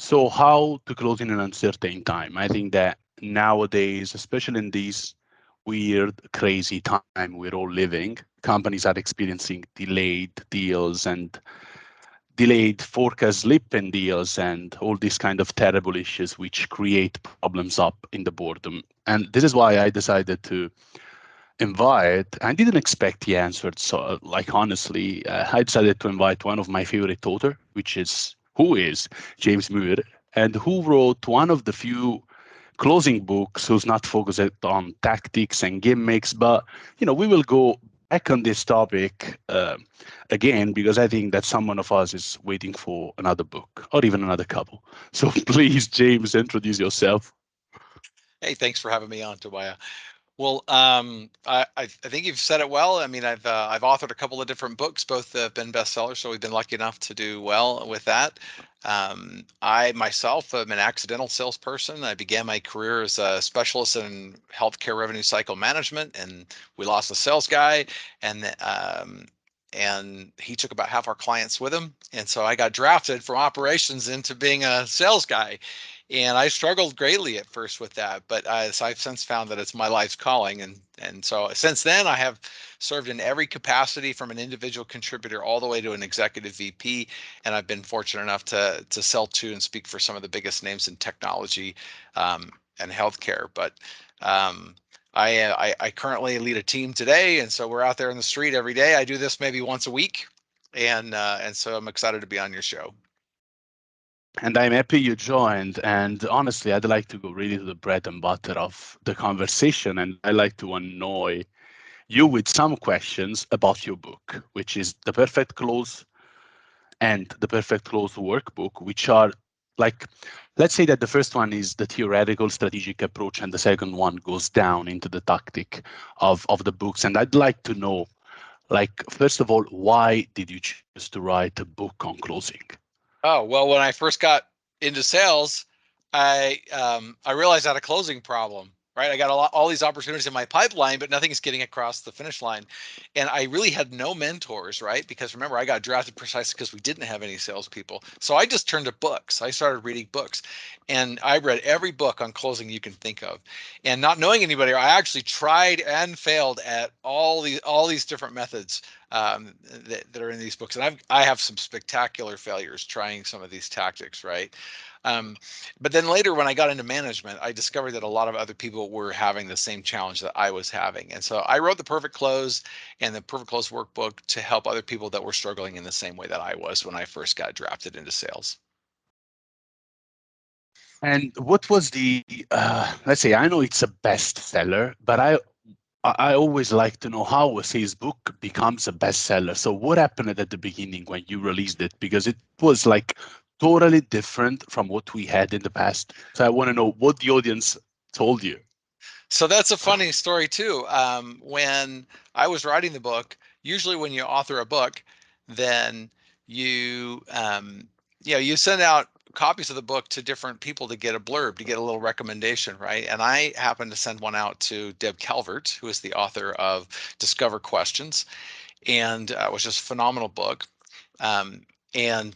So how to close in an uncertain time? I think that nowadays, especially in this weird, crazy time we're all living, companies are experiencing delayed deals and delayed forecast slip in deals and all these kind of terrible issues which create problems up in the boredom. And this is why I decided to invite. I didn't expect he answered. So, like honestly, I decided to invite one of my favorite author, who is James Muir, and who wrote one of the few closing books who's not focused on tactics and gimmicks. But we will go back on this topic again because I think that someone of us is waiting for another book or even another couple. So please, James, introduce yourself. Hey, thanks for having me on, Tobiah. Well, I think you've said it well. I mean, I've authored a couple of different books, both have been bestsellers, so we've been lucky enough to do well with that. I myself am an accidental salesperson. I began my career as a specialist in healthcare revenue cycle management, and we lost a sales guy, and he took about half our clients with him, and so I got drafted from operations into being a sales guy. And I struggled greatly at first with that, but so I've since found that it's my life's calling, and so since then I have served in every capacity from an individual contributor all the way to an executive VP, and I've been fortunate enough to sell to and speak for some of the biggest names in technology and healthcare. But I currently lead a team today, and so we're out there in the street every day. I do this maybe once a week, and so I'm excited to be on your show. And I'm happy you joined. And honestly, I'd like to go really to the bread and butter of the conversation. And I like to annoy you with some questions about your book, which is The Perfect Close and The Perfect Close Workbook, which are like, let's say that the first one is the theoretical strategic approach, and the second one goes down into the tactic of the books. And I'd like to know, like, first of all, why did you choose to write a book on closing? Oh, well, when I first got into sales, I realized I had a closing problem, right? I got all these opportunities in my pipeline, but nothing is getting across the finish line. And I really had no mentors, right? Because remember, I got drafted precisely because we didn't have any salespeople. So I just turned to books. I started reading books, and I read every book on closing you can think of. And not knowing anybody, I actually tried and failed at all these different methods that are in these books. And I have some spectacular failures trying some of these tactics, right? But then later, when I got into management, I discovered that a lot of other people were having the same challenge that I was having. And so I wrote the Perfect Close and the Perfect Close workbook to help other people that were struggling in the same way that I was when I first got drafted into sales. And what was let's say, I know it's a bestseller, but I always like to know how a sales book becomes a bestseller. So what happened at the beginning when you released it? Because it was like totally different from what we had in the past. So I want to know what the audience told you. So that's a funny story too. When I was writing the book, usually when you author a book, then you you send out copies of the book to different people to get a blurb, to get a little recommendation, right? And I happened to send one out to Deb Calvert, who is the author of Discover Questions, and it was just a phenomenal book. Um, and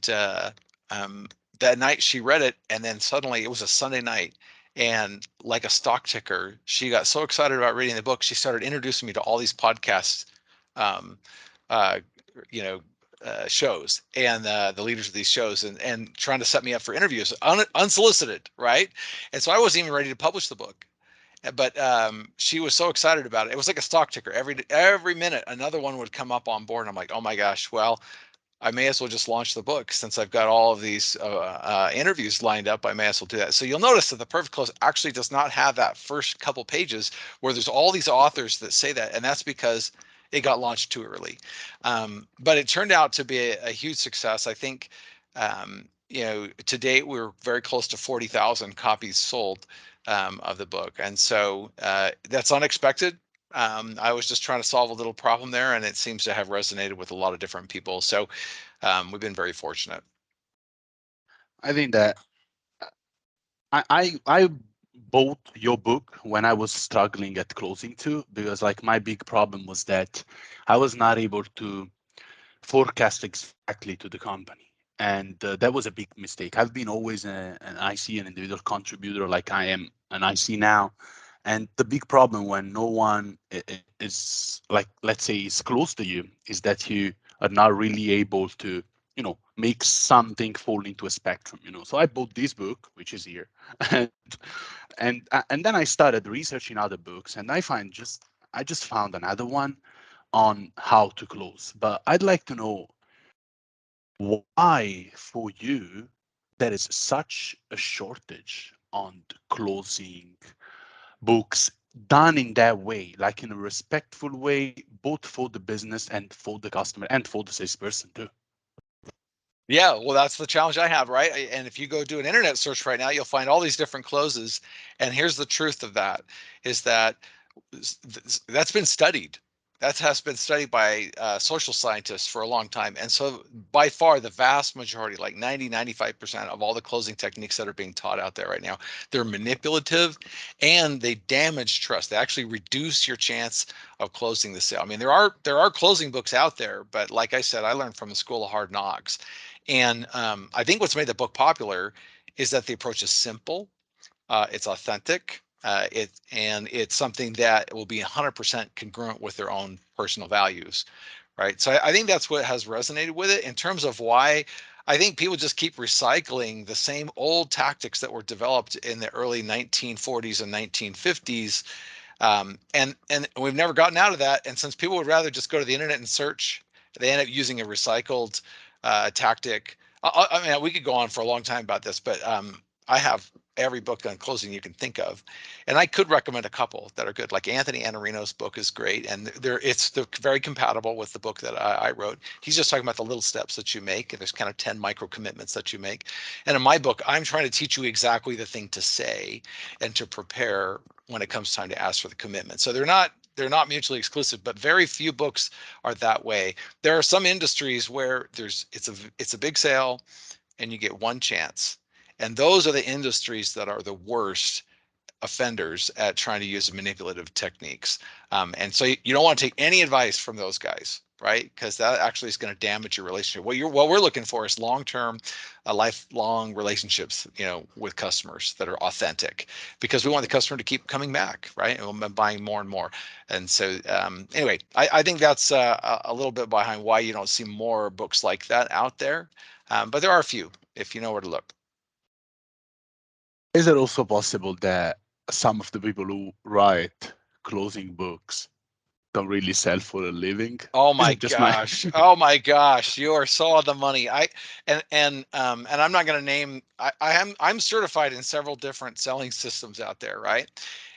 that night she read it, and then suddenly it was a Sunday night, and like a stock ticker, she got so excited about reading the book, she started introducing me to all these podcasts, um, uh, you know, shows, and the leaders of these shows, and trying to set me up for interviews, unsolicited, right? And so I wasn't even ready to publish the book, but she was so excited about it. It was like a stock ticker. Every minute another one would come up on board, and I'm like, oh my gosh, well, I may as well just launch the book since I've got all of these interviews lined up. I may as well do that. So you'll notice that the Perfect Close actually does not have that first couple pages where there's all these authors that say that, and that's because it got launched too early. But it turned out to be a huge success. I think, to date we're very close to 40,000 copies sold of the book, and so that's unexpected. I was just trying to solve a little problem there, and it seems to have resonated with a lot of different people. So we've been very fortunate. I think that I bought your book when I was struggling at closing too, because like my big problem was that I was not able to forecast exactly to the company. and that was a big mistake. I've been always an IC, an individual contributor, like I am an IC now. And the big problem when no one is, like, let's say, is close to you, is that you are not really able to, make something fall into a spectrum. So I bought this book, which is here, and and then I started researching other books, and I just found another one on how to close. But I'd like to know why, for you, there is such a shortage on closing books done in that way, like in a respectful way, both for the business and for the customer and for the salesperson too. Yeah, well, that's the challenge I have, right? And if you go do an internet search right now, you'll find all these different closes. And here's the truth of that, is that that's been studied. That has been studied by social scientists for a long time. And so by far, the vast majority, like 90, 95% of all the closing techniques that are being taught out there right now, they're manipulative and they damage trust. They actually reduce your chance of closing the sale. I mean, there are closing books out there, but like I said, I learned from the School of Hard Knocks. And I think what's made the book popular is that the approach is simple, it's authentic, and it's something that will be 100% congruent with their own personal values, right? So I think that's what has resonated with it. In terms of why, I think people just keep recycling the same old tactics that were developed in the early 1940s and 1950s, and we've never gotten out of that. And since people would rather just go to the internet and search, they end up using a recycled tactic. I mean, we could go on for a long time about this, but I have every book on closing you can think of, and I could recommend a couple that are good. Like Anthony Anarino's book is great, and they're very compatible with the book that I wrote. He's just talking about the little steps that you make, and there's kind of 10 micro commitments that you make. And in my book, I'm trying to teach you exactly the thing to say and to prepare when it comes time to ask for the commitment. So they're not mutually exclusive, but very few books are that way. There are some industries where it's a big sale and you get one chance. And those are the industries that are the worst offenders at trying to use manipulative techniques. And so you don't want to take any advice from those guys, right? Because that actually is going to damage your relationship. What we're looking for is long-term, lifelong relationships, with customers that are authentic, because we want the customer to keep coming back, right? And buying more and more. And so anyway, I think that's a little bit behind why you don't see more books like that out there. But there are a few, if you know where to look. Is it also possible that some of the people who write closing books don't really sell for a living? Oh Is my it just my gosh. Oh my gosh. You are so on the money. And I'm not going to name, I'm certified in several different selling systems out there, right?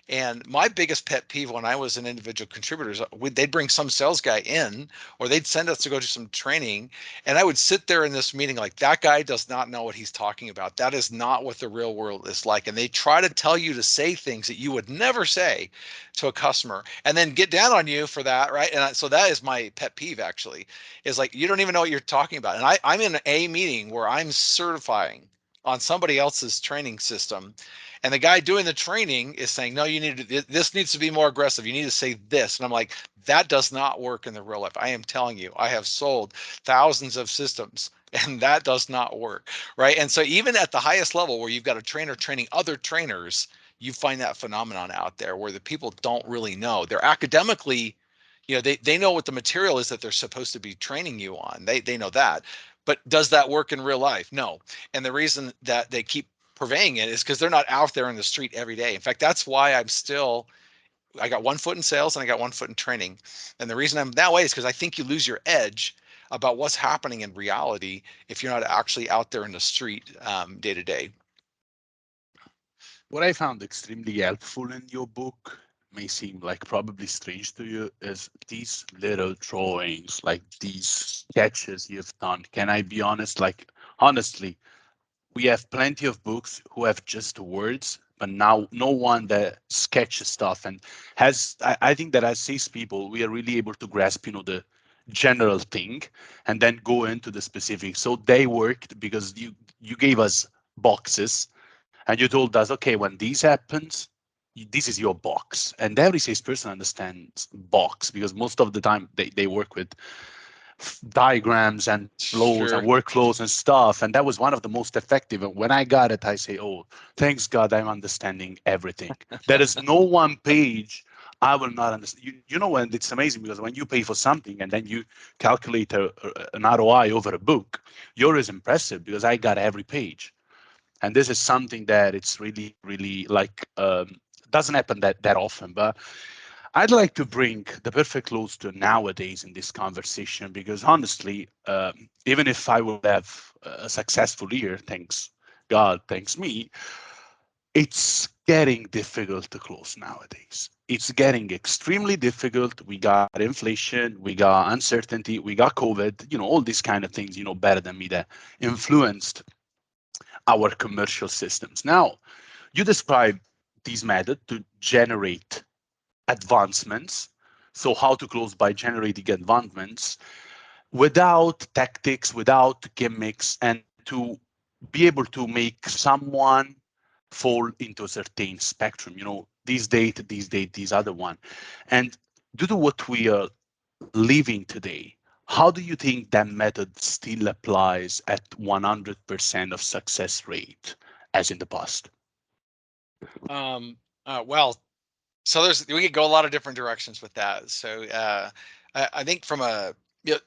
And my biggest pet peeve when I was an individual contributor is they'd bring some sales guy in, or they'd send us to go do some training. And I would sit there in this meeting like, that guy does not know what he's talking about. That is not what the real world is like. And they try to tell you to say things that you would never say to a customer and then get down on you for that, right? And so that is my pet peeve, actually, is like, you don't even know what you're talking about. And I'm in a meeting where I'm certifying on somebody else's training system, and the guy doing the training is saying, no, this needs to be more aggressive, you need to say this. And I'm like, that does not work in the real life. I am telling you, I have sold thousands of systems and that does not work, right? And so even at the highest level, where you've got a trainer training other trainers, you find that phenomenon out there where the people don't really know. They're academically, they know what the material is that they're supposed to be training you on. They know that. But does that work in real life? No. And the reason that they keep purveying it is because they're not out there in the street every day. In fact, that's why I got one foot in sales and I got one foot in training. And the reason I'm that way is because I think you lose your edge about what's happening in reality if you're not actually out there in the street day to day. What I found extremely helpful in your book, may seem like probably strange to you, is these little drawings, like these sketches you've done. Can I be honest? Like, honestly, we have plenty of books who have just words, but now no one that sketches stuff and has. I think that as salespeople, we are really able to grasp, the general thing, and then go into the specifics. So they worked because you gave us boxes, and you told us, okay, when this happens, this is your box, and every salesperson understands box because most of the time they work with diagrams and flows and Sure. workflows and stuff. And that was one of the most effective. And when I got it, I say, oh, thanks God, I'm understanding everything. There is no one page I will not understand. You know, when it's amazing because when you pay for something and then you calculate an ROI over a book, yours is impressive because I got every page. And this is something that it's really, really like, doesn't happen that often. But I'd like to bring the perfect close to nowadays in this conversation because honestly, even if I will have a successful year, thanks God, thanks me, it's getting difficult to close nowadays. It's getting extremely difficult. We got inflation, we got uncertainty, we got COVID, all these kind of things, better than me that influenced our commercial systems. Now, you describe these methods to generate advancements. So how to close by generating advancements without tactics, without gimmicks, and to be able to make someone fall into a certain spectrum, these date, these other one. And due to what we are living today, how do you think that method still applies at 100% of success rate as in the past? Well, so we could go a lot of different directions with that. So I think from a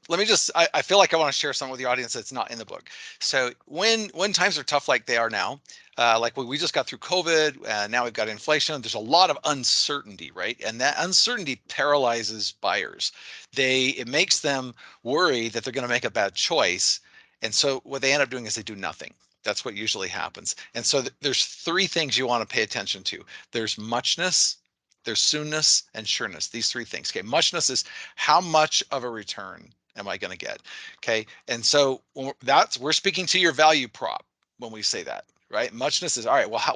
let me just I feel like I want to share something with the audience that's not in the book. So when times are tough like they are now, like we just got through COVID, now we've got inflation. There's a lot of uncertainty, right? And that uncertainty paralyzes buyers. It makes them worry that they're going to make a bad choice, and so what they end up doing is they do nothing. That's what usually happens. And so there's three things you want to pay attention to. There's muchness, there's soonness and sureness. These three things. Okay, muchness is how much of a return am I going to get? Okay, and so we're speaking to your value prop when we say that, right? Muchness is all right. Well, how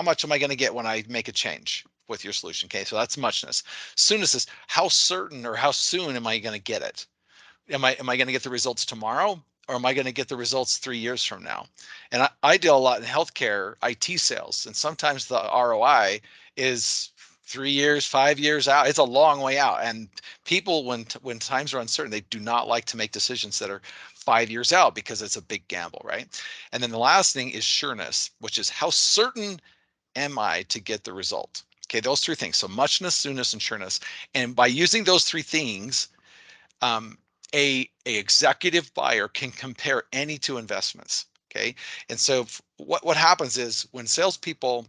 much am I going to get when I make a change with your solution? Okay, so that's muchness. Soonness is how certain or how soon am I going to get it? Am I going to get the results tomorrow, or am I going to get the results 3 years from now? And I deal a lot in healthcare IT sales, and sometimes the ROI is 3 years, 5 years out. It's a long way out, and people, when times are uncertain, they do not like to make decisions that are 5 years out because it's a big gamble, right? And then the last thing is sureness, which is how certain am I to get the result? Okay, those three things. So muchness, soonness, and sureness. And by using those three things, um, a executive buyer can compare any two investments. Okay, and so what happens is when salespeople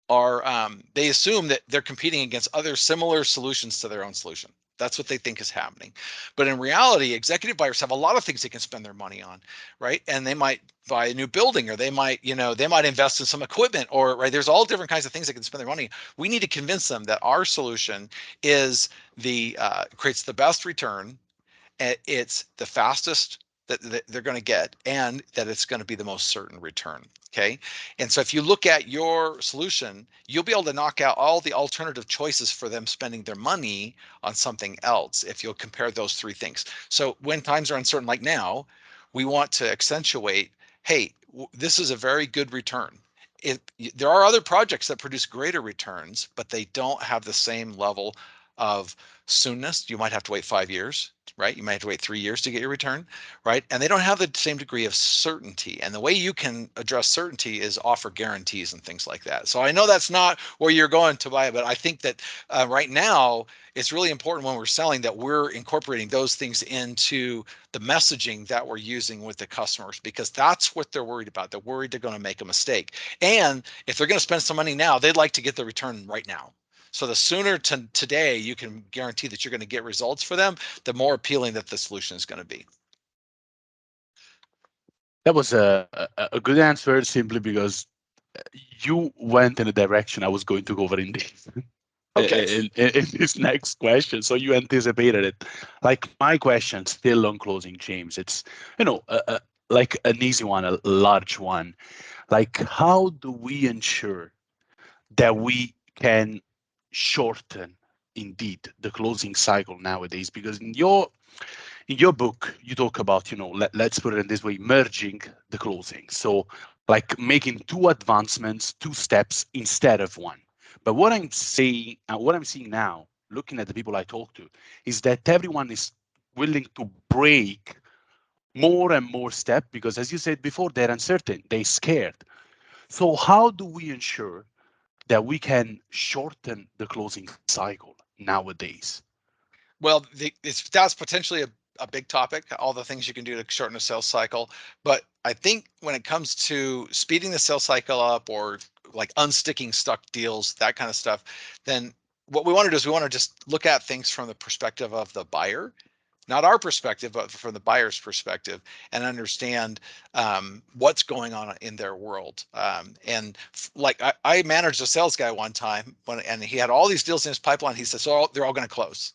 are they assume that they're competing against other similar solutions to their own solution. That's what they think is happening. But in reality, executive buyers have a lot of things they can spend their money on, right? And they might buy a new building, or they might invest in some equipment, or right, there's all different kinds of things they can spend their money. We need to convince them that our solution is the creates the best return, it's the fastest that they're going to get, and that it's going to be the most certain return. Okay. And so if you look at your solution, you'll be able to knock out all the alternative choices for them spending their money on something else if you'll compare those three things. So when times are uncertain like now, we want to accentuate, hey, this is a very good return. There are other projects that produce greater returns, but they don't have the same level of soonness. You might have to wait 5 years, right? You might have to wait 3 years to get your return, right? And they don't have the same degree of certainty. And the way you can address certainty is offer guarantees and things like that. So I know that's not where you're going to buy it, but I think that right now it's really important when we're selling that we're incorporating those things into the messaging that we're using with the customers, because that's what they're worried about. They're worried they're going to make a mistake. And if they're going to spend some money now, they'd like to get the return right now. So the sooner today you can guarantee that you're going to get results for them, the more appealing that the solution is going to be. That was a good answer simply because you went in a direction I was going to go over in this Okay. in this next question. So you anticipated it. Like my question, still on closing, James. It's like an easy one, a large one. Like how do we ensure that we can shorten indeed the closing cycle nowadays? Because in your book you talk about let's put it in this way, merging the closing, so like making two advancements, two steps instead of one. But what I'm seeing now, looking at the people I talk to, is that everyone is willing to break more and more steps because, as you said before, they're uncertain, they're scared. So, how do we ensure that we can shorten the closing cycle nowadays? Well, that's potentially a big topic, all the things you can do to shorten a sales cycle. But I think when it comes to speeding the sales cycle up or like unsticking stuck deals, that kind of stuff, then what we want to do is we want to just look at things from the perspective of the buyer, not our perspective, but from the buyer's perspective, and understand what's going on in their world. And like I managed a sales guy one time and he had all these deals in his pipeline. He said, so they're all going to close.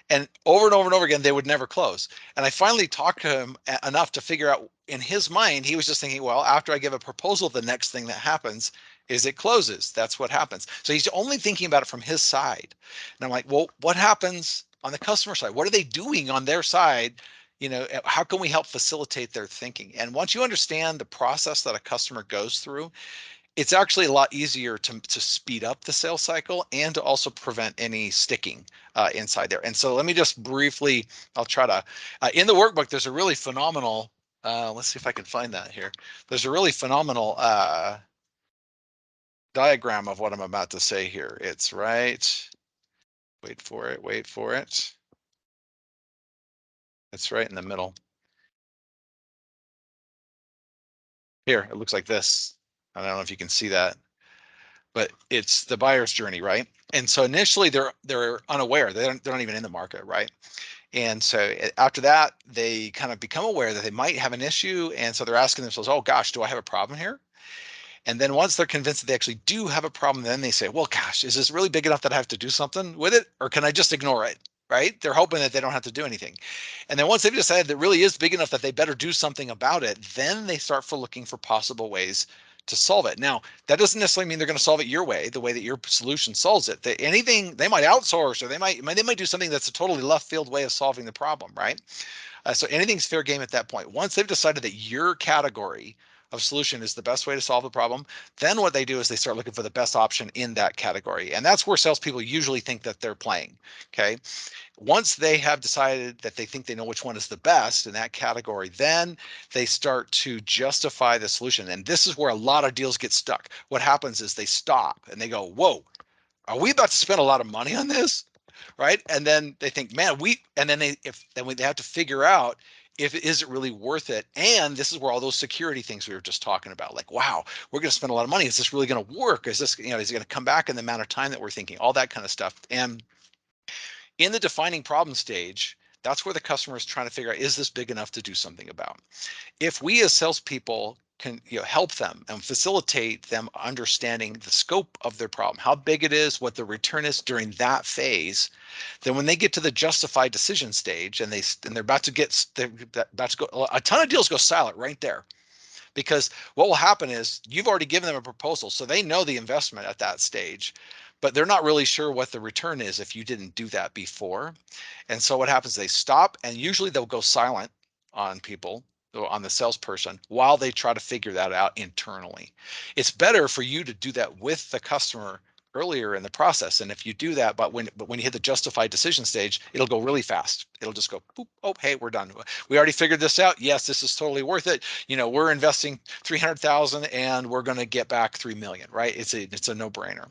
And over and over again, they would never close. And I finally talked to him enough to figure out in his mind, he was just thinking, well, after I give a proposal, the next thing that happens is it closes. That's what happens. So he's only thinking about it from his side. And I'm like, well, what happens on the customer side? What are they doing on their side? How can we help facilitate their thinking? And once you understand the process that a customer goes through, it's actually a lot easier to speed up the sales cycle and to also prevent any sticking inside there. And so let me just briefly, I'll try to, in the workbook, there's a really phenomenal, let's see if I can find that here. There's a really phenomenal diagram of what I'm about to say here. It's right, wait for it. It's right in the middle. Here, it looks like this. I don't know if you can see that, but it's the buyer's journey, right? And so initially they're unaware. They're not even in the market, right? And so after that, they kind of become aware that they might have an issue. And so they're asking themselves, oh gosh, do I have a problem here? And then once they're convinced that they actually do have a problem, then they say, well, gosh, is this really big enough that I have to do something with it? Or can I just ignore it? Right? They're hoping that they don't have to do anything. And then once they've decided that it really is big enough that they better do something about it, then they start for looking for possible ways to solve it. Now, that doesn't necessarily mean they're going to solve it your way, the way that your solution solves it. Anything they might outsource or they might do something that's a totally left field way of solving the problem, right? So anything's fair game at that point. Once they've decided that your category of solution is the best way to solve the problem, then what they do is they start looking for the best option in that category. And that's where salespeople usually think that they're playing. Okay. Once they have decided that they think they know which one is the best in that category, then they start to justify the solution. And this is where a lot of deals get stuck. What happens is they stop and they go, whoa, are we about to spend a lot of money on this? Right? And then they think, man, and then they have to figure out if it is it really worth it. And this is where all those security things we were just talking about, like, wow, we're going to spend a lot of money. Is this really going to work? Is this, is it going to come back in the amount of time that we're thinking? All that kind of stuff. And in the defining problem stage, that's where the customer is trying to figure out, is this big enough to do something about? If we as salespeople can help them and facilitate them understanding the scope of their problem, how big it is, what the return is during that phase, then when they get to the justified decision stage and they're about to go, a ton of deals go silent right there. Because what will happen is you've already given them a proposal, so they know the investment at that stage, but they're not really sure what the return is if you didn't do that before. And so what happens, they stop and usually they'll go silent on people, on the salesperson, while they try to figure that out internally. It's better for you to do that with the customer earlier in the process. And if you do that, but when you hit the justified decision stage, it'll go really fast. It'll just go, boop, oh, hey, we're done. We already figured this out. Yes, this is totally worth it. We're investing 300,000 and we're going to get back 3 million, right? It's a no-brainer.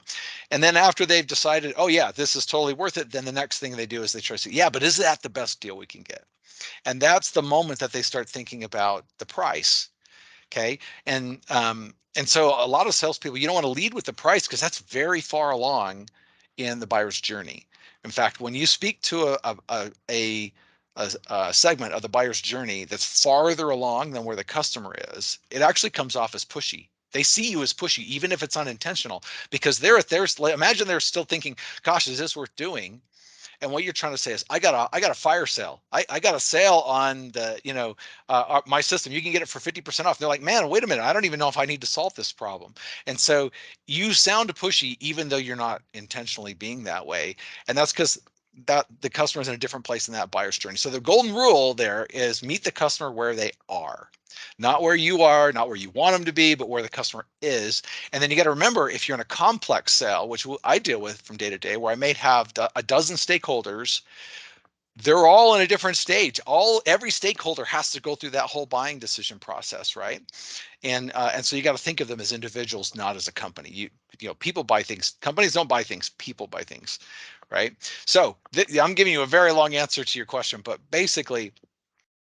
And then after they've decided, oh yeah, this is totally worth it, then the next thing they do is they try to say, yeah, but is that the best deal we can get? And that's the moment that they start thinking about the price. Okay. And so a lot of salespeople, you don't want to lead with the price because that's very far along in the buyer's journey. In fact, when you speak to a segment of the buyer's journey that's farther along than where the customer is, it actually comes off as pushy. They see you as pushy, even if it's unintentional, because they're at their, imagine they're still thinking, gosh, is this worth doing? And what you're trying to say is, I got a fire sale. I got a sale on the, my system. You can get it for 50% off. They're like, man, wait a minute. I don't even know if I need to solve this problem. And so you sound pushy, even though you're not intentionally being that way. And that's because that the customer is in a different place in that buyer's journey. So the golden rule there is meet the customer where they are, not where you are, not where you want them to be, but where the customer is. And then you got to remember, if you're in a complex sale, which I deal with from day to day, where I may have a dozen stakeholders they're all in a different stage. Every stakeholder has to go through that whole buying decision process, right? And so you got to think of them as individuals, not as a company. People buy things. Companies don't buy things. People buy things, right? So I'm giving you a very long answer to your question, but basically,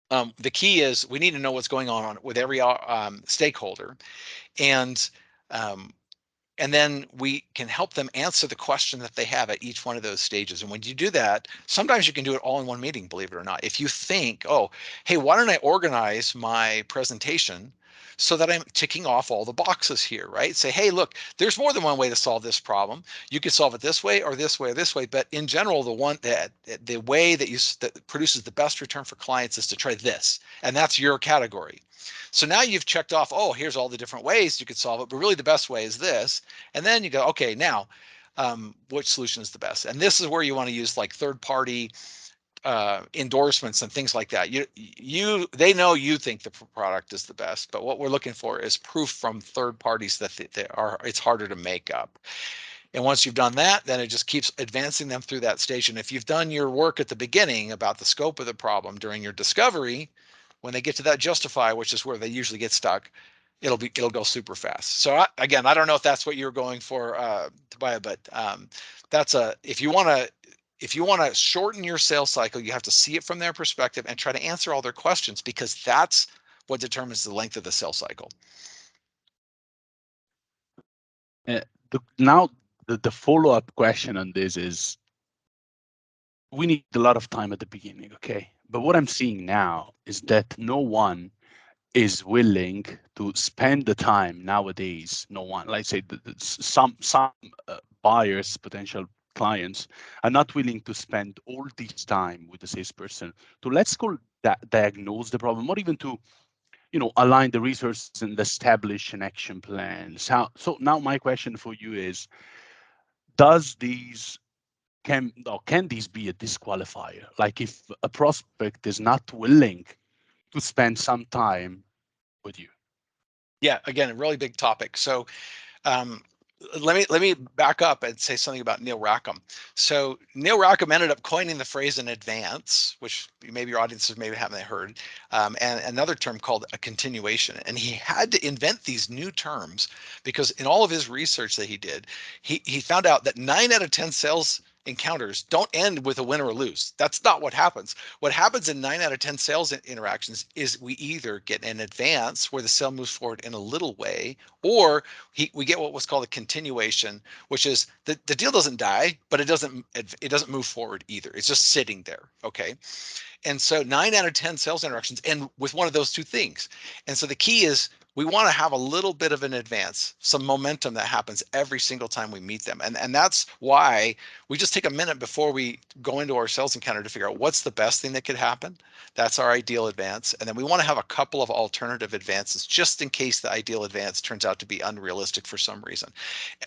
the key is we need to know what's going on with every stakeholder, and um, and then we can help them answer the question that they have at each one of those stages. And when you do that, sometimes you can do it all in one meeting, believe it or not. If you think, oh, hey, why don't I organize my presentation so that I'm ticking off all the boxes here, right? Say, hey, look, there's more than one way to solve this problem. You could solve it this way or this way or this way, but in general, the way that produces the best return for clients is to try this, and that's your category. So now you've checked off, oh, here's all the different ways you could solve it, but really the best way is this. And then you go, okay, now which solution is the best? And this is where you want to use like third party endorsements and things like that. They know you think the product is the best, but what we're looking for is proof from third parties that it's harder to make up. And once you've done that, then it just keeps advancing them through that stage. And if you've done your work at the beginning about the scope of the problem during your discovery, when they get to that justify, which is where they usually get stuck, it'll go super fast. So again, I don't know if that's what you're going for, Tobiah, but that's if you want to shorten your sales cycle, you have to see it from their perspective and try to answer all their questions, because that's what determines the length of the sales cycle. Now, the follow-up question on this is, we need a lot of time at the beginning, okay? But what I'm seeing now is that no one is willing to spend the time nowadays. No one, like say, some buyers, potential clients, are not willing to spend all this time with the salesperson to, let's call that, diagnose the problem, or even to, align the resources and establish an action plan. So now my question for you is, does these can these be a disqualifier? Like if a prospect is not willing to spend some time with you. Yeah, again, a really big topic. So um, let me back up and say something about Neil Rackham. So Neil Rackham ended up coining the phrase "in advance," which maybe your audiences maybe haven't heard, and another term called a continuation. And he had to invent these new terms because in all of his research that he did, he found out that 9 out of 10 sales encounters don't end with a win or a lose. That's not what happens. What happens in 9 out of 10 sales interactions is we either get an advance where the sale moves forward in a little way, or we get what was called a continuation, which is the deal doesn't die, but it doesn't move forward either. It's just sitting there. Okay. And so 9 out of 10 sales interactions end with one of those two things. And so the key is we want to have a little bit of an advance, some momentum that happens every single time we meet them. And that's why we just take a minute before we go into our sales encounter to figure out what's the best thing that could happen. That's our ideal advance. And then we want to have a couple of alternative advances just in case the ideal advance turns out to be unrealistic for some reason.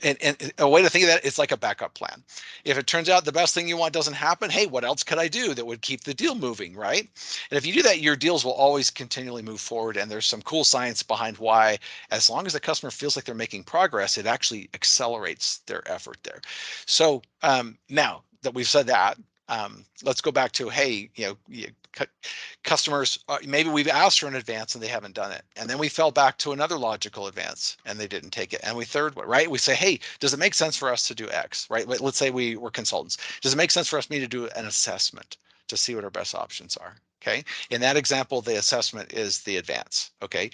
And a way to think of that is like a backup plan. If it turns out the best thing you want doesn't happen, hey, what else could I do that would keep the deal moving, right? And if you do that, your deals will always continually move forward. And there's some cool science behind why, as long as the customer feels like they're making progress, it actually accelerates their effort there. So now that we've said that, let's go back to, hey, customers, maybe we've asked for an advance and they haven't done it. And then we fell back to another logical advance and they didn't take it. And we third one, right? We say, hey, does it make sense for us to do X, right? Let's say we're consultants. Does it make sense for me to do an assessment to see what our best options are? Okay. In that example, the assessment is the advance. Okay.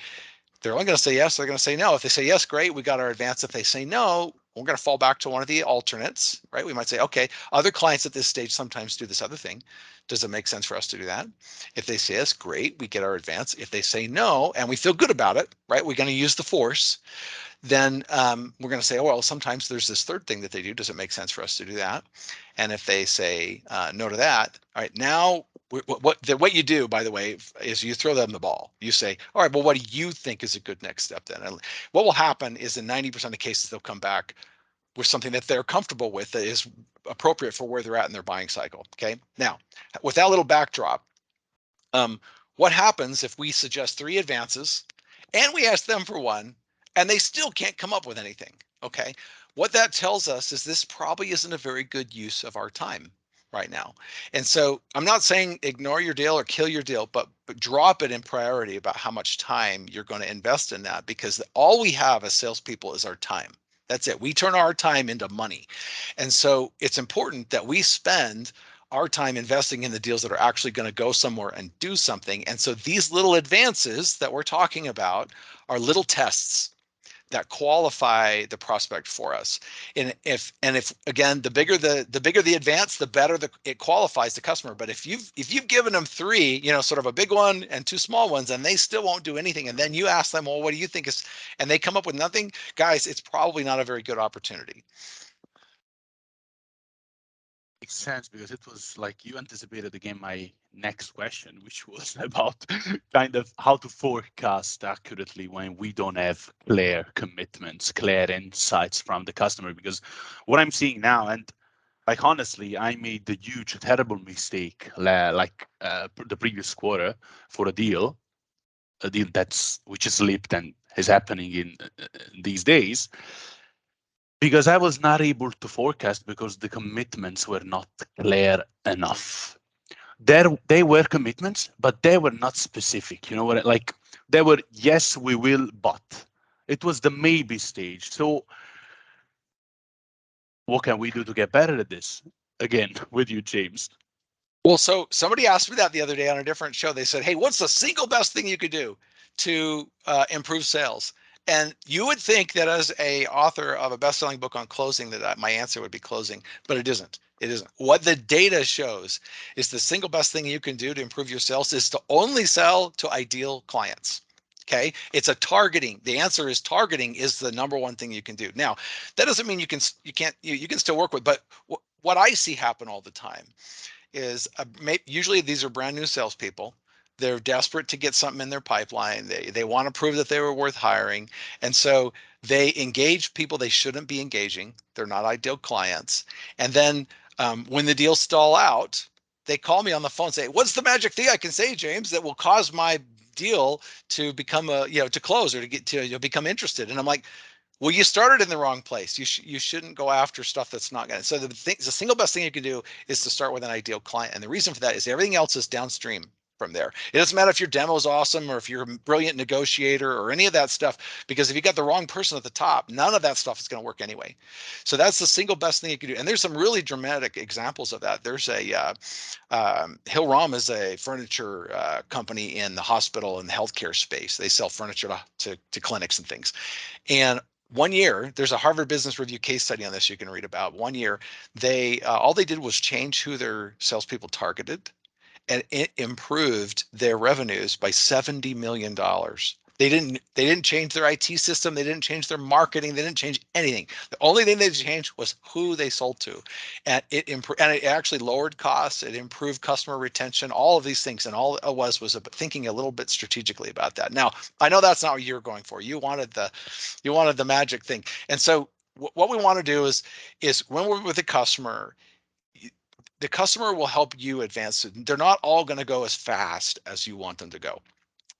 They're only going to say yes. They're going to say no. If they say yes, great, we got our advance. If they say no, we're going to fall back to one of the alternates, right? We might say, okay, other clients at this stage sometimes do this other thing. Does it make sense for us to do that? If they say yes, great, we get our advance. If they say no, and we feel good about it, right? We're going to use the force. Then we're going to say, oh, well, sometimes there's this third thing that they do. Does it make sense for us to do that? And if they say no to that, all right, now what you do, by the way, is you throw them the ball. You say, all right, well, what do you think is a good next step then? And what will happen is in 90% of cases, they'll come back with something that they're comfortable with that is appropriate for where they're at in their buying cycle. Okay. Now, with that little backdrop, um, what happens if we suggest 3 advances and we ask them for one and they still can't come up with anything? Okay. What that tells us is this probably isn't a very good use of our time. right now. And so I'm not saying ignore your deal or kill your deal, but drop it in priority about how much time you're going to invest in that, because all we have as salespeople is our time. That's it. We turn our time into money. And so it's important that we spend our time investing in the deals that are actually going to go somewhere and do something. And so these little advances that we're talking about are little tests that qualify the prospect for us. And if again, the bigger the advance, the better it qualifies the customer. But if you've given them three, sort of a big one and two small ones, and they still won't do anything, and then you ask them, well, what do you think is, and they come up with nothing, guys, it's probably not a very good opportunity. Makes sense, because it was like you anticipated again my next question, which was about kind of how to forecast accurately when we don't have clear commitments, clear insights from the customer. Because what I'm seeing now, and like honestly, I made the huge, terrible mistake the previous quarter for a deal that's which is slipped and is happening in these days, because I was not able to forecast because the commitments were not clear enough. They were commitments, but they were not specific. You know what? Like they were, yes, we will, but it was the maybe stage. So what can we do to get better at this? Again, with you, James. Well, so somebody asked me that the other day on a different show. They said, "Hey, what's the single best thing you could do to improve sales?" And you would think that as a author of a best-selling book on closing, that my answer would be closing, but it isn't. It isn't. What the data shows is the single best thing you can do to improve your sales is to only sell to ideal clients. Okay, it's a targeting. The answer is targeting is the number one thing you can do. Now, that doesn't mean you can still work with, but what I see happen all the time is usually these are brand new salespeople. They're desperate to get something in their pipeline. They want to prove that they were worth hiring, and so they engage people they shouldn't be engaging. They're not ideal clients. And then when the deals stall out, they call me on the phone and say, "What's the magic thing I can say, James, that will cause my deal to become to close, or to get to become interested?" And I'm like, well, you started in the wrong place. You shouldn't go after stuff that's not going to. So the single best thing you can do is to start with an ideal client, and the reason for that is everything else is downstream from there. It doesn't matter if your demo is awesome or if you're a brilliant negotiator or any of that stuff, because if you got the wrong person at the top, none of that stuff is going to work anyway. So that's the single best thing you can do. And there's some really dramatic examples of that. There's Hill-Rom is a furniture company in the hospital and the healthcare space. They sell furniture to clinics and things. And one year, there's a Harvard Business Review case study on this you can read about. One year, they all they did was change who their salespeople targeted, and it improved their revenues by $70 million. They didn't change their IT system. They didn't change their marketing. They didn't change anything. The only thing they changed was who they sold to, and it improved. And it actually lowered costs. It improved customer retention. All of these things, and all it was thinking a little bit strategically about that. Now, I know that's not what you're going for. You wanted the magic thing, and so what we want to do is when we're with a customer, the customer will help you advance it. They're not all going to go as fast as you want them to go.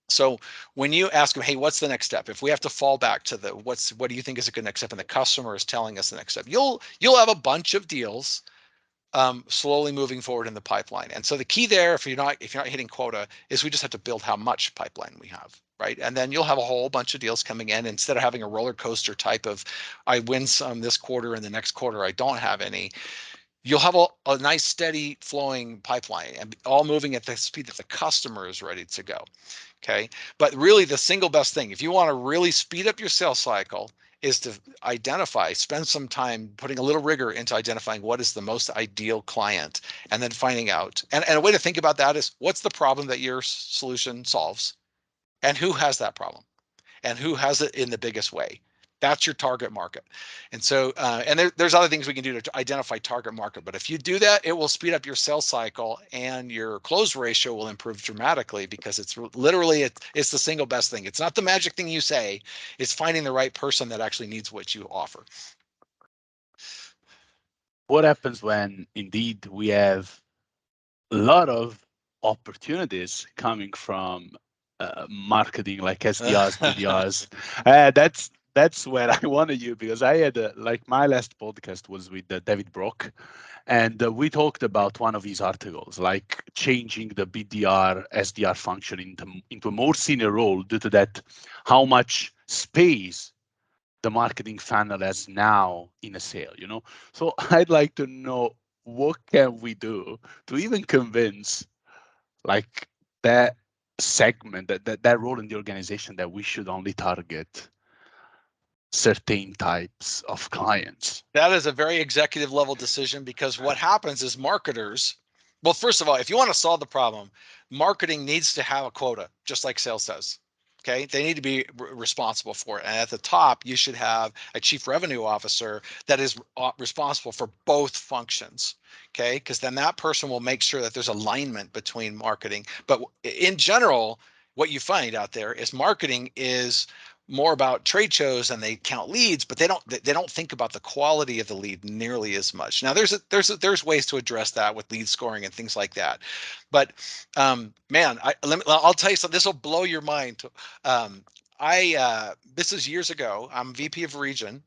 So when you ask them, hey, what's the next step? If we have to fall back to what do you think is a good next step? And the customer is telling us the next step, you'll have a bunch of deals slowly moving forward in the pipeline. And so the key there, if you're not hitting quota, is we just have to build how much pipeline we have, right? And then you'll have a whole bunch of deals coming in instead of having a roller coaster type of, I win some this quarter and the next quarter I don't have any. You'll have a nice steady flowing pipeline and all moving at the speed that the customer is ready to go. Okay. But really the single best thing, if you want to really speed up your sales cycle, is to spend some time putting a little rigor into identifying what is the most ideal client, and then finding out. And a way to think about that is, what's the problem that your solution solves, and who has that problem, and who has it in the biggest way. That's your target market. And so, and there's other things we can do to identify target market. But if you do that, it will speed up your sales cycle, and your close ratio will improve dramatically, because it's literally, it's the single best thing. It's not the magic thing you say, it's finding the right person that actually needs what you offer. What happens when indeed we have a lot of opportunities coming from marketing, like SDRs, BDRs? That's that's where I wanted you, because I had like my last podcast was with David Brock, and we talked about one of his articles, like changing the BDR SDR function into a more senior role due to that, how much space the marketing funnel has now in a sale, you know? So I'd like to know, what can we do to even convince like that segment, that role in the organization, that we should only target certain types of clients. That is a very executive level decision, because what happens is marketers, well, first of all, if you want to solve the problem, marketing needs to have a quota, just like sales does. Okay. They need to be responsible for it. And at the top, you should have a chief revenue officer that is responsible for both functions. Okay. Because then that person will make sure that there's alignment between marketing. But in general, what you find out there is marketing is more about trade shows, and they count leads, but they don't think about the quality of the lead nearly as much. Now there's ways to address that with lead scoring and things like that, but man, I'll tell you something. This will blow your mind. This is years ago. I'm VP of region,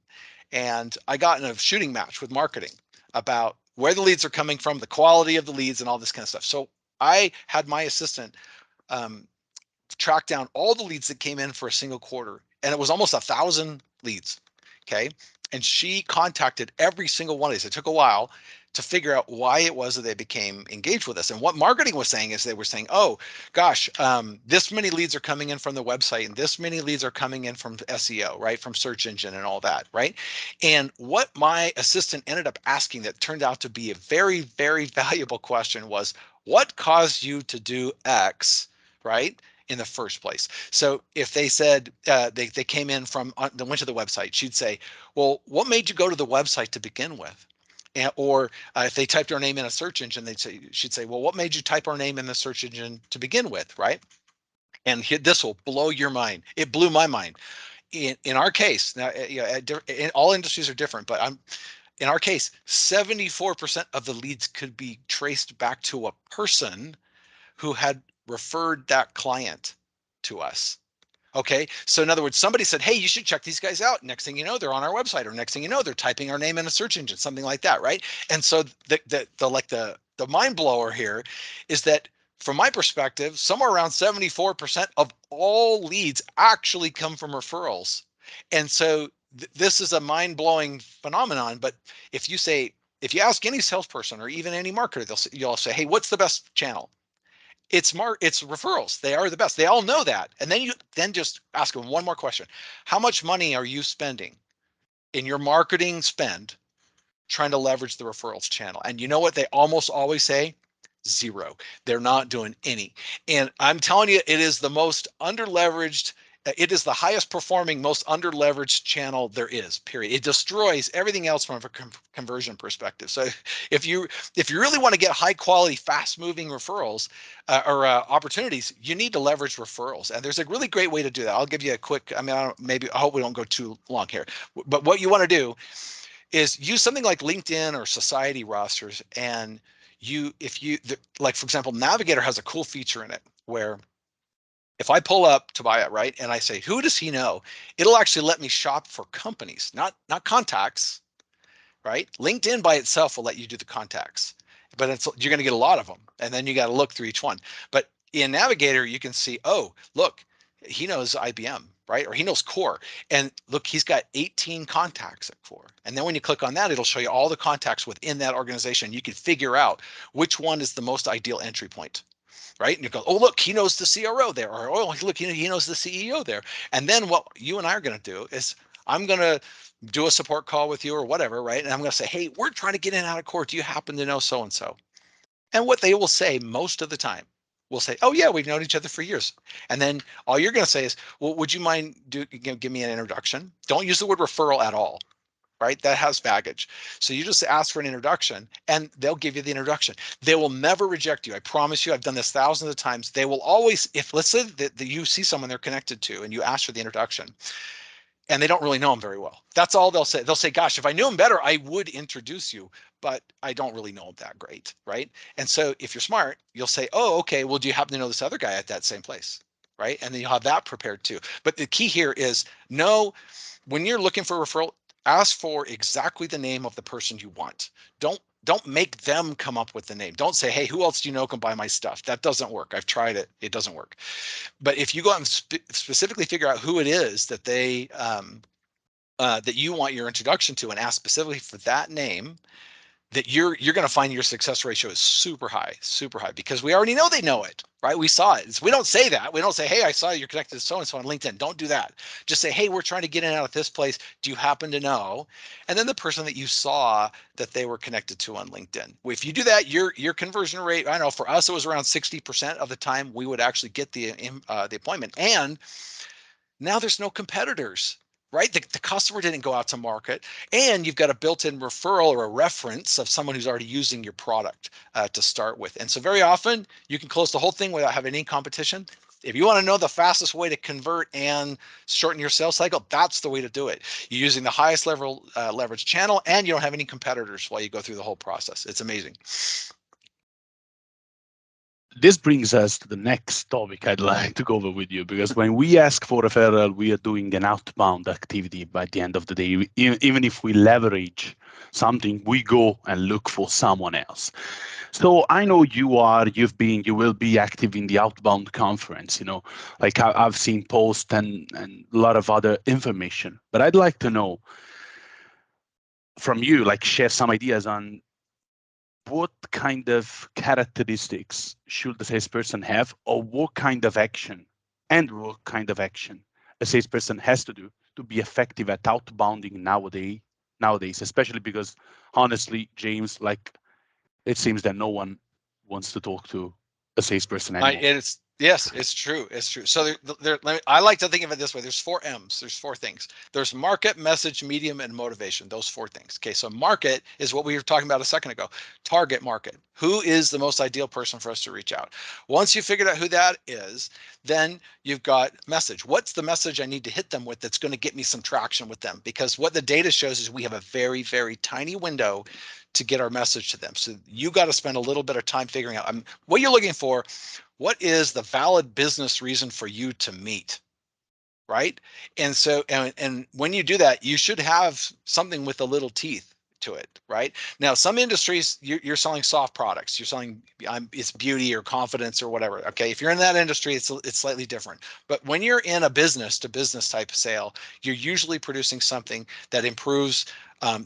and I got in a shooting match with marketing about where the leads are coming from, the quality of the leads, and all this kind of stuff. So I had my assistant um, track down all the leads that came in for a single quarter, and it was almost 1,000 leads. Okay. And she contacted every single one of these. It took a while to figure out why it was that they became engaged with us. And what marketing was saying is, they were saying, oh gosh, this many leads are coming in from the website, and this many leads are coming in from SEO, right? From search engine and all that, right? And what my assistant ended up asking, that turned out to be a very, very valuable question, was, what caused you to do X, right, in the first place? So if they said they came in from, they went to the website, she'd say, well, what made you go to the website to begin with? Or if they typed our name in a search engine, she'd say, well, what made you type our name in the search engine to begin with, right? And this will blow your mind. It blew my mind. In our case, now, all industries are different, but in our case, 74% of the leads could be traced back to a person who had referred that client to us. Okay. So in other words, somebody said, hey, you should check these guys out. Next thing you know, they're on our website, or next thing you know, they're typing our name in a search engine, something like that. Right. And so the mind blower here is that, from my perspective, somewhere around 74% of all leads actually come from referrals. And so this is a mind blowing phenomenon. But if you ask any salesperson or even any marketer, you'll say, hey, what's the best channel? It's referrals. They are the best. They all know that. And then you just ask them one more question. How much money are you spending in your marketing spend trying to leverage the referrals channel? And you know what they almost always say? Zero. They're not doing any. And I'm telling you, it is the most under-leveraged. It is the highest performing, most under-leveraged channel there is, period. It destroys everything else from a conversion perspective. So if you really want to get high quality, fast moving referrals or opportunities, you need to leverage referrals. And there's a really great way to do that. I'll give you a quick, I hope we don't go too long here, but what you want to do is use something like LinkedIn or society rosters. And like, for example, Navigator has a cool feature in it where if I pull up to buy it, right, and I say, who does he know? It'll actually let me shop for companies, not contacts, right? LinkedIn by itself will let you do the contacts, but you're going to get a lot of them. And then you got to look through each one. But in Navigator, you can see, oh, look, he knows IBM, right? Or he knows Core. And look, he's got 18 contacts at Core. And then when you click on that, it'll show you all the contacts within that organization. You can figure out which one is the most ideal entry point. Right. And you go, oh, look, he knows the CRO there. Or, oh, look, he knows the CEO there. And then what you and I are going to do is, I'm going to do a support call with you or whatever. Right. And I'm going to say, hey, we're trying to get in and out of court. Do you happen to know so and so? And what they will say most of the time will say, oh, yeah, we've known each other for years. And then all you're going to say is, well, would you mind give me an introduction? Don't use the word referral at all. Right? That has baggage. So you just ask for an introduction and they'll give you the introduction. They will never reject you. I promise you, I've done this thousands of times. They will always, if let's say that you see someone they're connected to and you ask for the introduction and they don't really know them very well, that's all they'll say. They'll say, gosh, if I knew him better, I would introduce you, but I don't really know him that great. Right. And so if you're smart, you'll say, oh, okay, well, do you happen to know this other guy at that same place? right? And then you'll have that prepared too. But the key here is know when you're looking for a referral, ask for exactly the name of the person you want. Don't make them come up with the name. Don't say, hey, who else do you know can buy my stuff? That doesn't work. I've tried it. It doesn't work. But if you go out and specifically figure out who it is that that you want your introduction to and ask specifically for that name, that you're going to find your success ratio is super high, because we already know they know it, right? We saw it. We don't say that. We don't say, hey, I saw you're connected to so and so on LinkedIn. Don't do that. Just say, hey, we're trying to get in and out of this place. Do you happen to know? And then the person that you saw that they were connected to on LinkedIn. If you do that, your conversion rate, I know for us it was around 60% of the time we would actually get the appointment. And now there's no competitors, right? The customer didn't go out to market, and you've got a built-in referral or a reference of someone who's already using your product to start with. And so very often you can close the whole thing without having any competition. If you want to know the fastest way to convert and shorten your sales cycle, that's the way to do it. You're using the highest level leverage channel, and you don't have any competitors while you go through the whole process. It's amazing. This brings us to the next topic I'd like to go over with you, because when we ask for referral, we are doing an outbound activity by the end of the day. Even if we leverage something, we go and look for someone else. So I know you will be active in the outbound conference, like I've seen posts and a lot of other information, but I'd like to know from you, like share some ideas on what kind of characteristics should the salesperson have, or what kind of action a salesperson has to do to be effective at outbounding nowadays, especially because honestly, James, like it seems that no one wants to talk to a salesperson anymore. It's yes, it's true. It's true. So I like to think of it this way. There's four M's. There's four things. There's market, message, medium, and motivation. Those four things. Okay. So market is what we were talking about a second ago. Target market. Who is the most ideal person for us to reach out? Once you figured out who that is, then you've got message. What's the message I need to hit them with that's going to get me some traction with them? Because what the data shows is we have a very, very tiny window to get our message to them. So you got to spend a little bit of time figuring out what you're looking for. What is the valid business reason for you to meet? Right. And so, and when you do that, you should have something with a little teeth to it. Right now, some industries you're selling soft products, you're selling it's beauty or confidence or whatever. Okay. If you're in that industry, it's slightly different. But when you're in a business to business type of sale, you're usually producing something that improves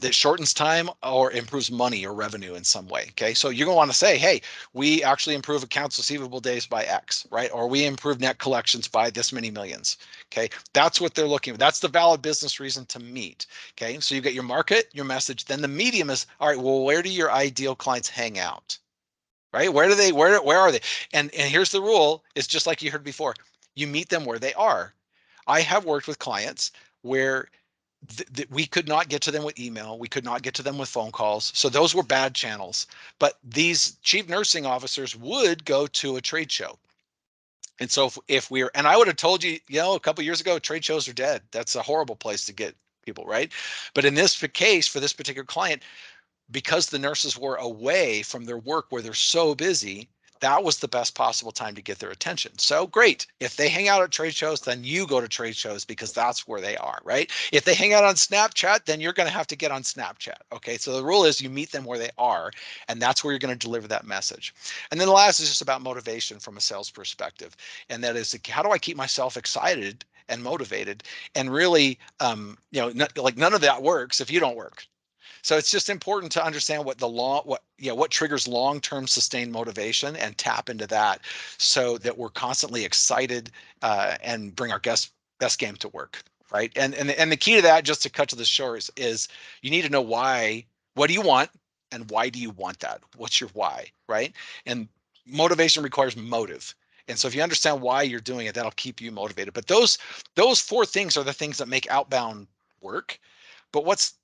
that shortens time or improves money or revenue in some way. Okay. So you're going to want to say, hey, we actually improve accounts receivable days by X, right? Or we improve net collections by this many millions. Okay. That's what they're looking for. That's the valid business reason to meet. Okay. So you get your market, your message, then the medium is, all right, well, where do your ideal clients hang out? Right? Where are they? And here's the rule. It's just like you heard before. You meet them where they are. I have worked with clients where we could not get to them with email. We could not get to them with phone calls. So those were bad channels. But these chief nursing officers would go to a trade show. And so if we're, and I would have told you, a couple of years ago, trade shows are dead. That's a horrible place to get people, right? But in this case, for this particular client, because the nurses were away from their work where they're so busy, that was the best possible time to get their attention. So great. If they hang out at trade shows, then you go to trade shows because that's where they are, right? If they hang out on Snapchat, then you're going to have to get on Snapchat. Okay. So the rule is you meet them where they are, and that's where you're going to deliver that message. And then the last is just about motivation from a sales perspective. And that is, how do I keep myself excited and motivated? And really, like none of that works if you don't work. So it's just important to understand what triggers long-term sustained motivation and tap into that, so that we're constantly excited and bring our best game to work, right? And the key to that, just to cut to the short, is you need to know why. What do you want, and why do you want that? What's your why, right? And motivation requires motive. And so if you understand why you're doing it, that'll keep you motivated. But those four things are the things that make outbound work. But what's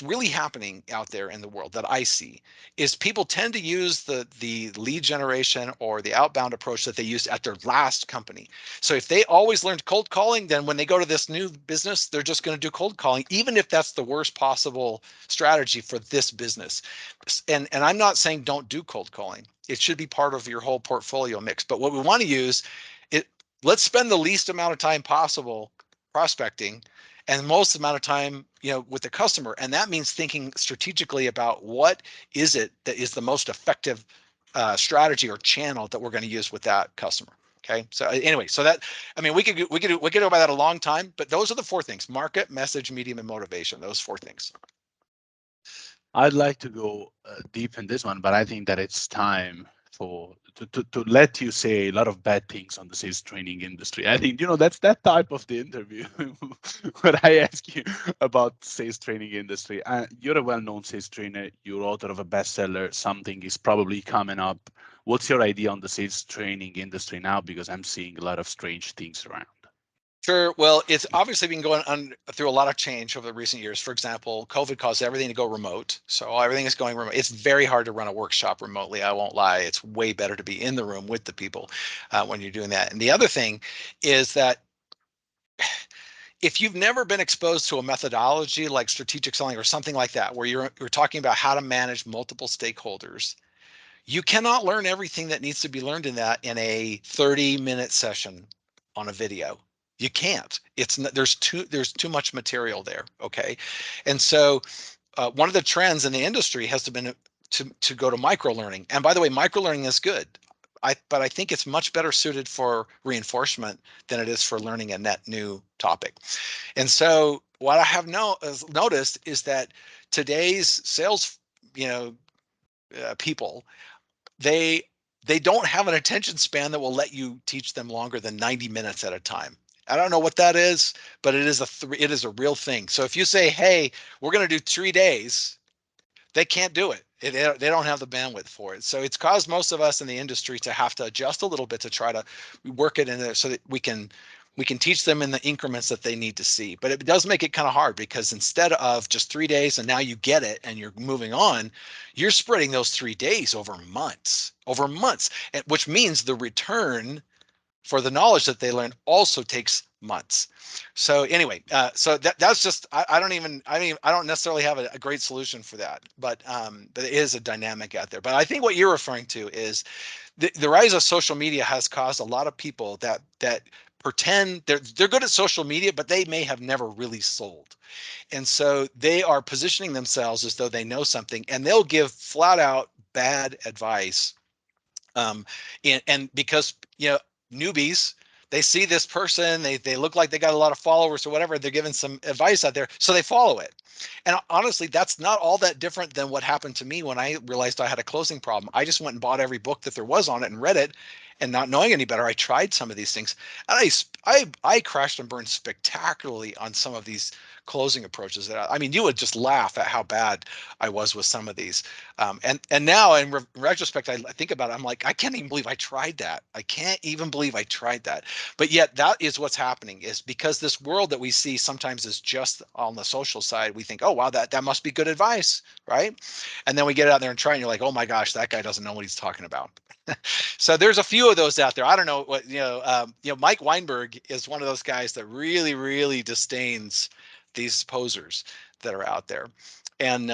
really happening out there in the world that I see is people tend to use the lead generation or the outbound approach that they used at their last company. So if they always learned cold calling, then when they go to this new business, they're just going to do cold calling, even if that's the worst possible strategy for this business. And I'm not saying don't do cold calling. It should be part of your whole portfolio mix. But what we want to use it let's spend the least amount of time possible prospecting and most amount of time, with the customer. And that means thinking strategically about what is it that is the most effective strategy or channel that we're going to use with that customer. Okay. So anyway, so that, I mean, we could go by that a long time, but those are the four things: market, message, medium, and motivation. Those four things. I'd like to go deep in this one, but I think that it's time for to let you say a lot of bad things on the sales training industry. I think that's that type of the interview where I ask you about sales training industry. You're a well-known sales trainer. You're author of a bestseller. Something is probably coming up. What's your idea on the sales training industry now? Because I'm seeing a lot of strange things around. Sure. Well, it's obviously been going on through a lot of change over the recent years. For example, COVID caused everything to go remote. So everything is going remote. It's very hard to run a workshop remotely. I won't lie. It's way better to be in the room with the people when you're doing that. And the other thing is that if you've never been exposed to a methodology like strategic selling or something like that, where you're talking about how to manage multiple stakeholders, you cannot learn everything that needs to be learned in that in a 30-minute session on a video. You can't. It's not, there's too much material there. Okay, and so one of the trends in the industry has been to go to micro learning. And by the way, micro learning is good. But I think it's much better suited for reinforcement than it is for learning a net new topic. And so what I have noticed is that today's sales, you know, people, they they don't have an attention span that will let you teach them longer than 90 minutes at a time. I don't know what that is, but it is a real thing. So if you say, "Hey, we're going to do 3 days," they can't do it. They don't have the bandwidth for it. So it's caused most of us in the industry to have to adjust a little bit to try to work it in there so that we can teach them in the increments that they need to see. But it does make it kind of hard because instead of just 3 days and now you get it and you're moving on, you're spreading those 3 days over months, which means the return for the knowledge that they learn also takes months. So anyway, so that's just I don't necessarily have a great solution for that, but it is a dynamic out there. But I think what you're referring to is the rise of social media has caused a lot of people that pretend they're good at social media, but they may have never really sold. And so they are positioning themselves as though they know something, and they'll give flat out bad advice um, and because newbies, they see this person, they look like they got a lot of followers or whatever, they're giving some advice out there, so they follow it. And honestly, that's not all that different than what happened to me when I realized I had a closing problem. I just went and bought every book that there was on it and read it, and not knowing any better, I tried some of these things, and I crashed and burned spectacularly on some of these closing approaches. That I mean, you would just laugh at how bad I was with some of these. And now in retrospect, I think about it, I'm like, I can't even believe I tried that. I can't even believe I tried that. But yet that is what's happening, is because this world that we see sometimes is just on the social side. We think, oh, wow, that must be good advice, right? And then we get out there and try, and you're like, oh my gosh, that guy doesn't know what he's talking about. So there's a few of those out there. I don't know what, Mike Weinberg is one of those guys that really, really disdains these posers that are out there. And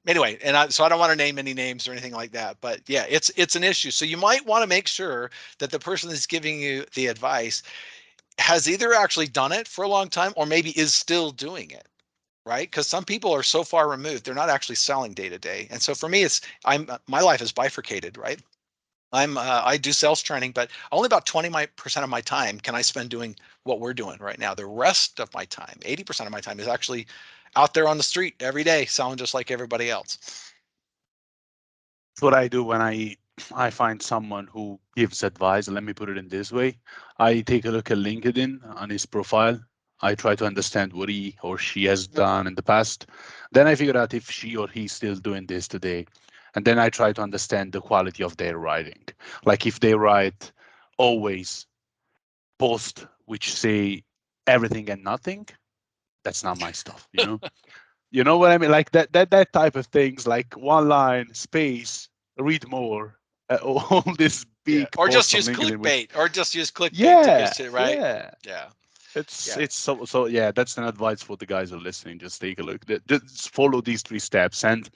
anyway, so I don't want to name any names or anything like that, but yeah, it's an issue. So you might want to make sure that the person that's giving you the advice has either actually done it for a long time or maybe is still doing it, right? Because some people are so far removed, they're not actually selling day to day. And so for me, my life is bifurcated, right? I do sales training, but only about 20% of my time can I spend doing what we're doing right now. The rest of my time, 80% of my time, is actually out there on the street every day selling just like everybody else. What I do when I find someone who gives advice, let me put it in this way. I take a look at LinkedIn on his profile. I try to understand what he or she has done in the past. Then I figure out if she or he's still doing this today. And then I try to understand the quality of their writing. Like if they write always post which say everything and nothing, that's not my stuff, you know? You know what I mean? Like that type of things, like one line, space, read more, all this Yeah, big or just posts on use LinkedIn with, clickbait, or just use clickbait to yeah, get you right. yeah. Yeah, It's yeah. it's so yeah. That's an advice for the guys who are listening. Just take a look. Just follow these three steps. And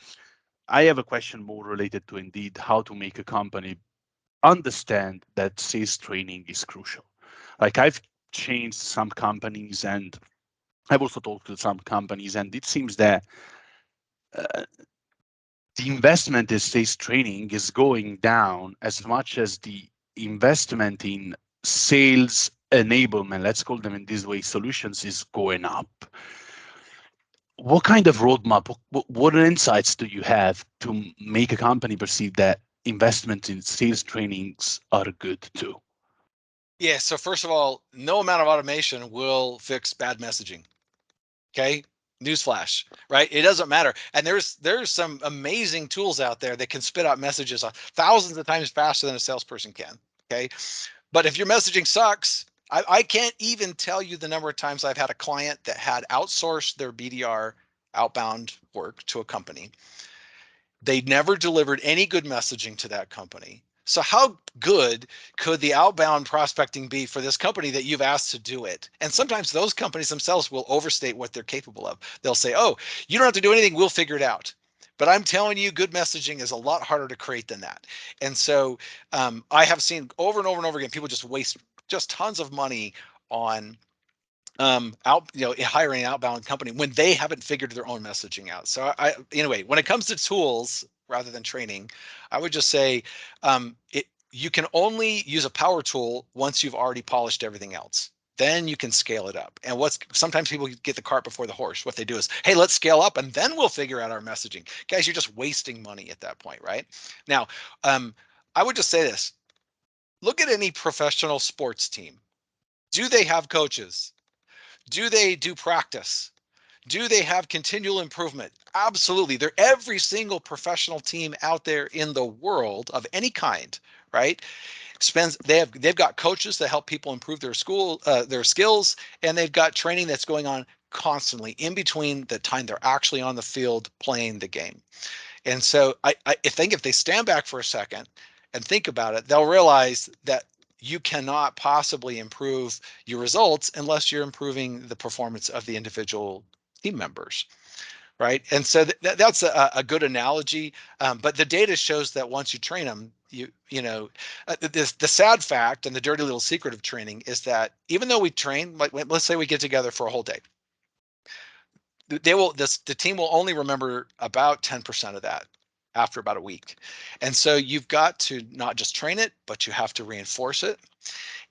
I have a question more related to indeed how to make a company understand that sales training is crucial. Like I've changed some companies, and I've also talked to some companies, and it seems that uh, the investment in sales training is going down as much as the investment in sales enablement, let's call them in this way, solutions is going up. What kind of roadmap, what insights do you have to make a company perceive that investment in sales trainings are good too? Yeah. So first of all, no amount of automation will fix bad messaging. Okay. Newsflash, right? It doesn't matter. And there's some amazing tools out there that can spit out messages thousands of times faster than a salesperson can. Okay. But if your messaging sucks, I can't even tell you the number of times I've had a client that had outsourced their BDR outbound work to a company. They never delivered any good messaging to that company. So how good could the outbound prospecting be for this company that you've asked to do it? And sometimes those companies themselves will overstate what they're capable of. They'll say, "Oh, you don't have to do anything, we'll figure it out." But I'm telling you, good messaging is a lot harder to create than that. And so I have seen over and over and over again, people just waste just tons of money on hiring an outbound company when they haven't figured their own messaging out. So anyway, when it comes to tools rather than training, I would just say it you can only use a power tool once you've already polished everything else. Then you can scale it up. And what's sometimes people get the cart before the horse. What they do is, hey, let's scale up and then we'll figure out our messaging. Guys, you're just wasting money at that point, right? Now, I would just say this. Look at any professional sports team. Do they have coaches? Do they do practice? Do they have continual improvement? Absolutely. They're every single professional team out there in the world of any kind, right? They've got coaches that help people improve their skills, and they've got training that's going on constantly in between the time they're actually on the field playing the game. And so I think if they stand back for a second and think about it, they'll realize that you cannot possibly improve your results unless you're improving the performance of the individual team members, right? And so that's a good analogy. But the data shows that once you train them, the sad fact and the dirty little secret of training is that even though we train, like let's say we get together for a whole day, the team will only remember about 10% of that after about a week. And so you've got to not just train it, but you have to reinforce it.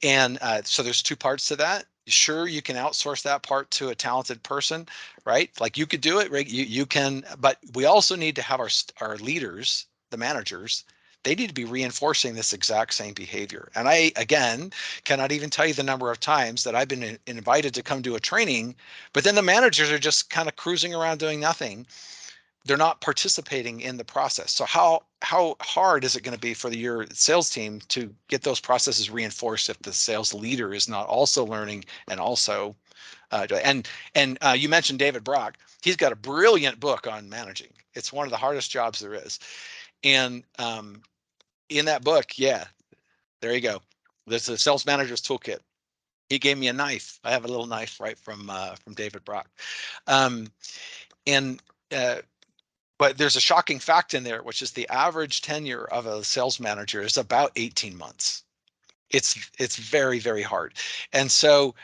And so there's two parts to that. Sure, you can outsource that part to a talented person, right? Like you could do it, right? You can, but we also need to have our leaders, the managers, they need to be reinforcing this exact same behavior. And I, again, cannot even tell you the number of times that I've been invited to come to a training, but then the managers are just kind of cruising around doing nothing. They're not participating in the process. So how hard is it going to be for your sales team to get those processes reinforced if the sales leader is not also learning and also you mentioned David Brock. He's got a brilliant book on managing. It's one of the hardest jobs there is. And in that book, yeah, there you go. There's a sales manager's toolkit. He gave me a knife. I have a little knife right from David Brock. Um, and But there's a shocking fact in there, which is the average tenure of a sales manager is about 18 months. It's very, very hard. And so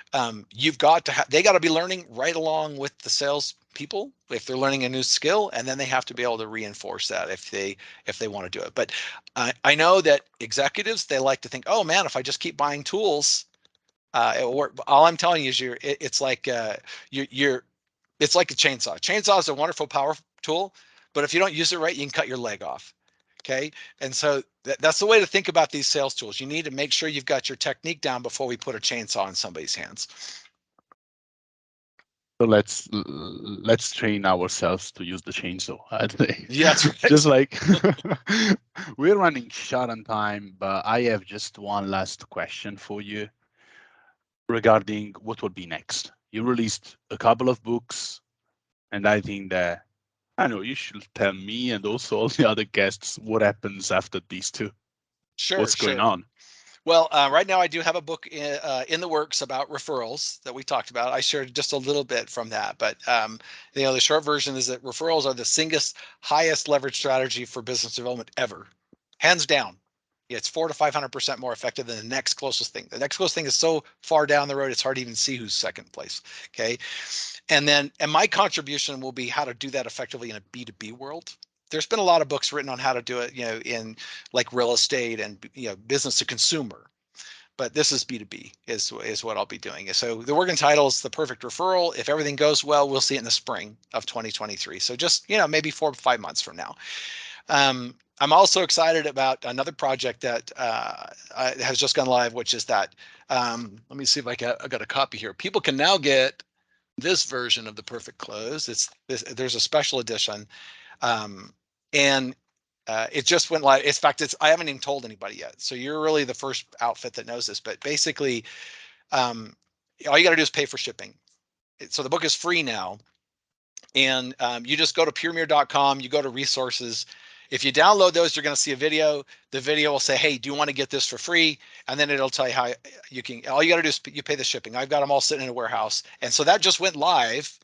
you've got to they got to be learning right along with the sales people if they're learning a new skill, and then they have to be able to reinforce that if they want to do it. But I know that executives, they like to think, oh man, if I just keep buying tools, all I'm telling you is it's like you're it's like a chainsaw. Chainsaw is a wonderful power tool, but if you don't use it right, you can cut your leg off. Okay. And so that's the way to think about these sales tools. You need to make sure you've got your technique down before we put a chainsaw in somebody's hands. So let's train ourselves to use the chainsaw. I think. Yeah, that's Just right. like we're running short on time, but I have just one last question for you regarding what will be next. You released a couple of books, and I think that I know you should tell me and also all the other guests what happens after these two. Sure, What's going sure. on? Well, right now I do have a book in the works about referrals that we talked about. I shared just a little bit from that, but the short version is that referrals are the highest leverage strategy for business development ever, hands down. It's 400 to 500% more effective than the next closest thing. The next closest thing is so far down the road, it's hard to even see who's second place. Okay. And my contribution will be how to do that effectively in a B2B world. There's been a lot of books written on how to do it, in like real estate and, business to consumer. But this is B2B is what I'll be doing. So the working title is The Perfect Referral. If everything goes well, we'll see it in the spring of 2023. So just, maybe 4 or 5 months from now. I'm also excited about another project that has just gone live, which is that, let me see if I got a copy here. People can now get this version of The Perfect Close. There's a special edition. And it just went live. In fact, I haven't even told anybody yet. So you're really the first outfit that knows this. But basically, all you got to do is pay for shipping. So the book is free now, and you just go to puremuir.com. You go to resources. If you download those, you're going to see a video. The video will say, "Hey, do you want to get this for free?" And then it'll tell you how you can. All you got to do is you pay the shipping. I've got them all sitting in a warehouse, and so that just went live.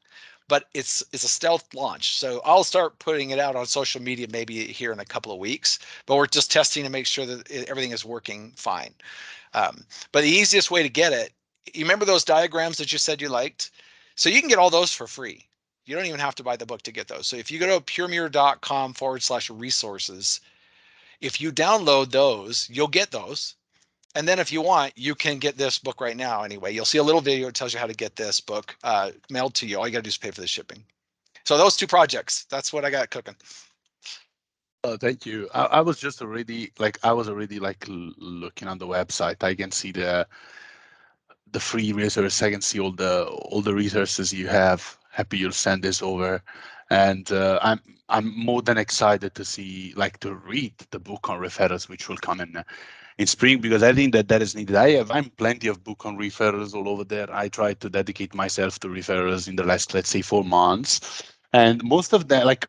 But it's a stealth launch. So I'll start putting it out on social media maybe here in a couple of weeks, but we're just testing to make sure that everything is working fine. But the easiest way to get it, you remember those diagrams that you said you liked? So you can get all those for free. You don't even have to buy the book to get those. So if you go to puremuir.com/resources, if you download those, you'll get those. And then if you want, you can get this book right now anyway. You'll see a little video that tells you how to get this book mailed to you. All you got to do is pay for the shipping. So those 2 projects, that's what I got cooking. Thank you. I was just already like looking on the website. I can see the free resource. I can see all the resources you have. Happy you'll send this over, and I'm more than excited to see, like, to read the book on referrals, which will come in spring, because I think that is needed. I'm plenty of book on referrals all over there. I try to dedicate myself to referrals in the last, let's say, 4 months, and most of them, like,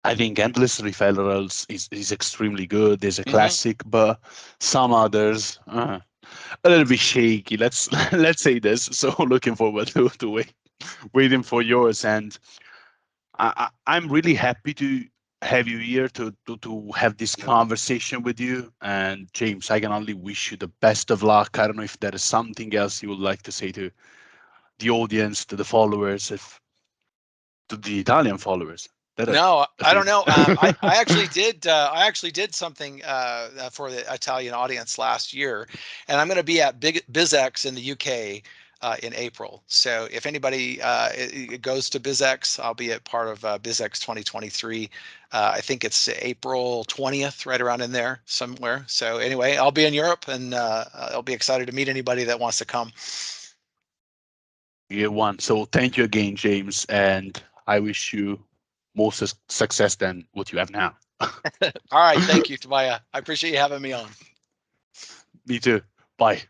I think endless referrals is extremely good. There's a classic, but some others a little bit shaky. Let's let's say this. So looking forward to waiting for yours, and I'm really happy to have you here to have this conversation with you. And James, I can only wish you the best of luck. I don't know if there is something else you would like to say to the audience, to the followers, if to the Italian followers. No, At I don't least. know. I actually did. I actually did something for the Italian audience last year, and I'm going to be at BizX in the UK in April. So if anybody goes to BizX, I'll be at part of BizX 2023. I think it's April 20th, right around in there somewhere. So anyway, I'll be in Europe, and I'll be excited to meet anybody that wants to come. Year one. So thank you again, James, and I wish you more success than what you have now. All right, thank you, Tobiah. I appreciate you having me on. Me too. Bye.